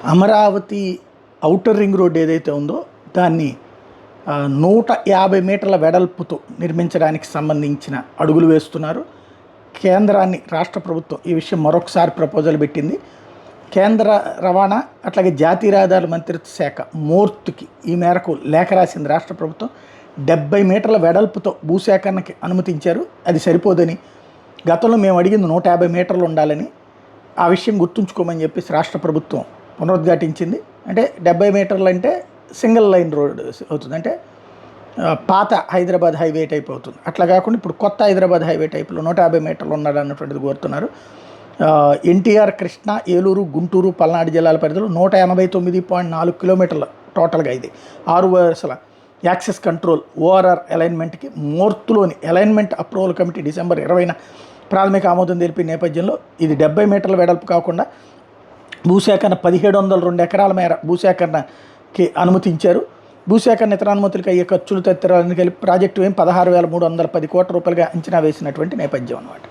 Amaravati outer ring road ఏదైతే ఉందో దాన్ని 150 మీటర్ల వెడల్పుతో నిర్మించడానికి సంబంధించిన అడుగులు వేస్తున్నారు. కేంద్రాన్ని రాష్ట్ర ప్రభుత్వం ఈ విషయం మరొకసారి ప్రపోజల్ పెట్టింది. కేంద్ర రవాణా అట్లాగే జాతీయ రహదారుల మంత్రిత్వ శాఖ మోర్తుకి ఈ మేరకు లేఖ రాసింది రాష్ట్ర ప్రభుత్వం. 70 మీటర్ల వెడల్పుతో భూసేకరణకి అనుమతించారు. అది సరిపోదని, గతంలో మేము అడిగింది 150 మీటర్లు ఉండాలని, ఆ విషయం గుర్తుంచుకోమని చెప్పేసి రాష్ట్ర ప్రభుత్వం పునరుద్ఘాటించింది. అంటే 70 మీటర్లు అంటే సింగిల్ లైన్ రోడ్ అవుతుంది, అంటే పాత హైదరాబాద్ హైవే టైప్ అవుతుంది. అట్లా కాకుండా ఇప్పుడు కొత్త హైదరాబాద్ హైవే టైప్లో 150 మీటర్లు ఉండాలన్నటువంటిది కోరుతున్నారు. ఎన్టీఆర్, కృష్ణా, ఏలూరు, గుంటూరు, పల్నాడు జిల్లాల పరిధిలో 189.4 కిలోమీటర్ల టోటల్గా ఇది 6 వరుసల యాక్సెస్ కంట్రోల్ ఓఆర్ఆర్ అలైన్మెంట్కి మోర్తులోని అలైన్మెంట్ అప్రూవల్ కమిటీ డిసెంబర్ 20న ప్రాథమిక ఆమోదం తెలిపిన నేపథ్యంలో ఇది 70 మీటర్ల వెడల్పు కాకుండా భూసేకరణ 1702 ఎకరాల మేర భూసేకరణకి అనుమతించారు. భూసేకరణ ఇతర అనుమతులకు అయ్యే ఖర్చులు తదితరాలను కలిపి ప్రాజెక్టు ఏం 16,310 కోట్ల రూపాయలుగా అంచనా వేసినటువంటి నేపథ్యం అన్నమాట.